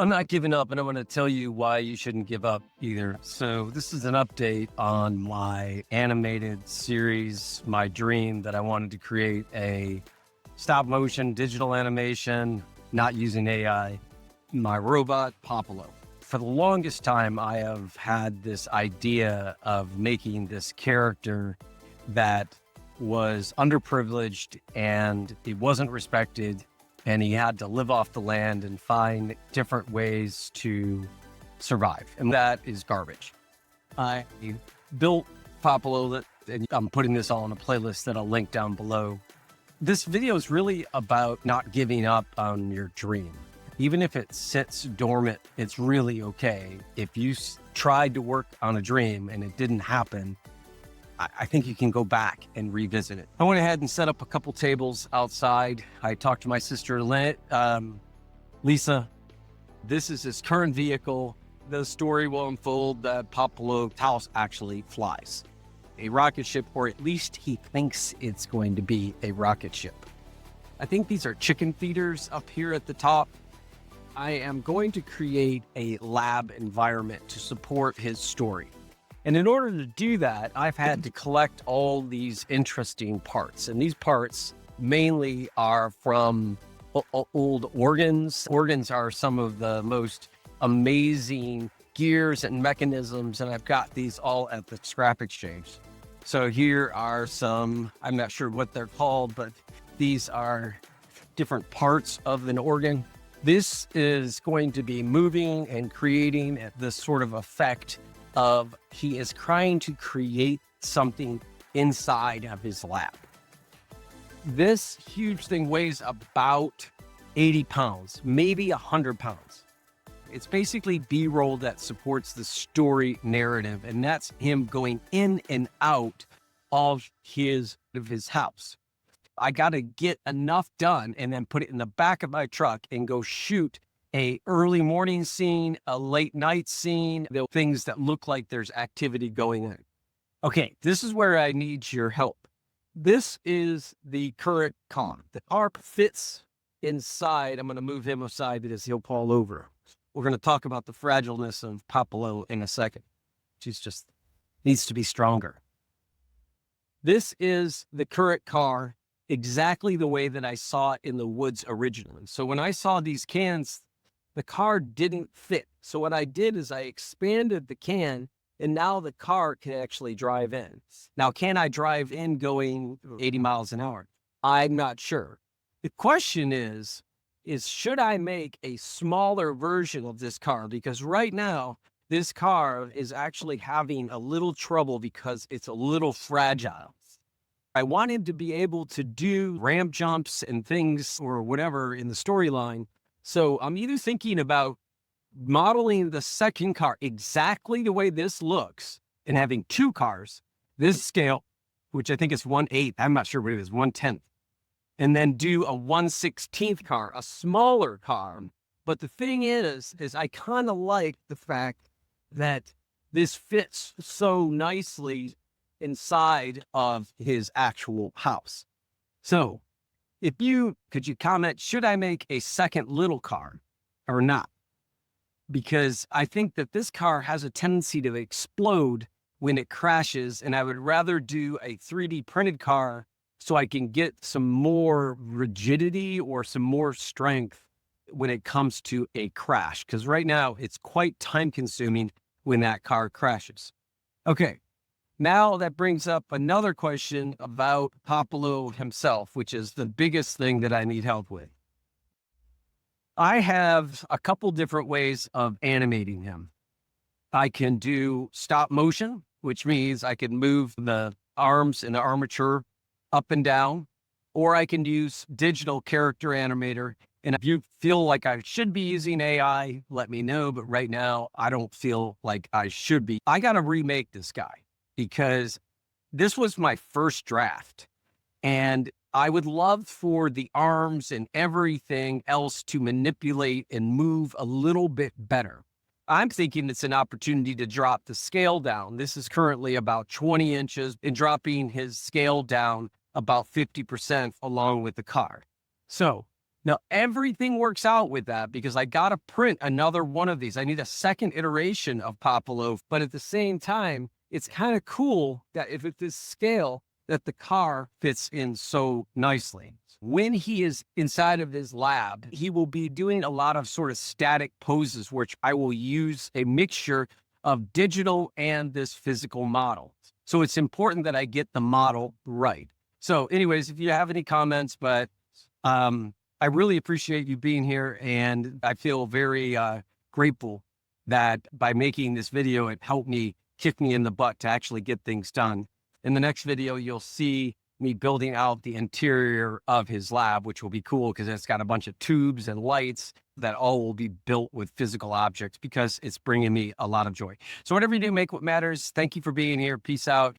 I'm not giving up, and I'm going to tell you why you shouldn't give up either. So this is an update on my animated series, my dream that I wanted to create a stop motion digital animation, not using AI, my robot Popalow. For the longest time, I have had this idea of making this character that was underprivileged and he wasn't respected, and he had to live off the land and find different ways to survive. And that is garbage. I built Popalow, and I'm putting this all in a playlist that I'll link down below. This video is really about not giving up on your dream. Even if it sits dormant, it's really okay. If you tried to work on a dream and it didn't happen, I think you can go back and revisit it. I went ahead and set up a couple tables outside. I talked to my sister, Lisa. This is his current vehicle. The story will unfold that Popalow's house actually flies. A rocket ship, or at least he thinks it's going to be a rocket ship. I think these are chicken feeders up here at the top. I am going to create a lab environment to support his story. And in order to do that, I've had to collect all these interesting parts. And these parts mainly are from old organs. Organs are some of the most amazing gears and mechanisms. And I've got these all at the scrap exchange. So here are some, I'm not sure what they're called, but these are different parts of an organ. This is going to be moving and creating this sort of effect of he is trying to create something inside of his lab. This huge thing weighs about 80 pounds, maybe 100 pounds. It's basically B-roll that supports the story narrative, and that's him going in and out of his house. I got to get enough done and then put it in the back of my truck and go shoot a early morning scene, a late night scene, the things that look like there's activity going on. Okay, this is where I need your help. This is the current car. The car fits inside. I'm going to move him aside because he'll fall over. We're going to talk about the fragileness of Popalow in a second. She's just needs to be stronger. This is the current car, exactly the way that I saw it in the woods originally. So when I saw these cans, the car didn't fit. So what I did is I expanded the can, and now the car can actually drive in. Now, can I drive in going 80 miles an hour? I'm not sure. The question is should I make a smaller version of this car? Because right now, this car is actually having a little trouble because it's a little fragile. I want him to be able to do ramp jumps and things or whatever in the storyline. So I'm either thinking about modeling the second car exactly the way this looks and having two cars, this scale, which I think is 1/8. I'm not sure what it is, 1/10. And then do a 1/16 car, a smaller car. But the thing is I kind of like the fact that this fits so nicely inside of his actual house. So could you comment, should I make a second little car or not? Because I think that this car has a tendency to explode when it crashes, and I would rather do a 3D printed car so I can get some more rigidity or some more strength when it comes to a crash. Because right now it's quite time consuming when that car crashes. Okay. Now that brings up another question about Popalow himself, which is the biggest thing that I need help with. I have a couple different ways of animating him. I can do stop motion, which means I can move the arms and the armature up and down, or I can use digital character animator. And if you feel like I should be using AI, let me know. But right now, I don't feel like I should be. I got to remake this guy, because this was my first draft, and I would love for the arms and everything else to manipulate and move a little bit better. I'm thinking it's an opportunity to drop the scale down. This is currently about 20 inches, and dropping his scale down about 50% along with the car. So Now, everything works out with that because I got to print another one of these. I need a second iteration of Popalow, but at the same time, it's kind of cool that if it's this scale, that the car fits in so nicely. When he is inside of his lab, he will be doing a lot of sort of static poses, which I will use a mixture of digital and this physical model. So it's important that I get the model right. So anyways, if you have any comments, but I really appreciate you being here, and I feel very grateful that by making this video, it helped me kick me in the butt to actually get things done. In the next video, you'll see me building out the interior of his lab, which will be cool because it's got a bunch of tubes and lights that all will be built with physical objects because it's bringing me a lot of joy. So whatever you do, make what matters. Thank you for being here. Peace out.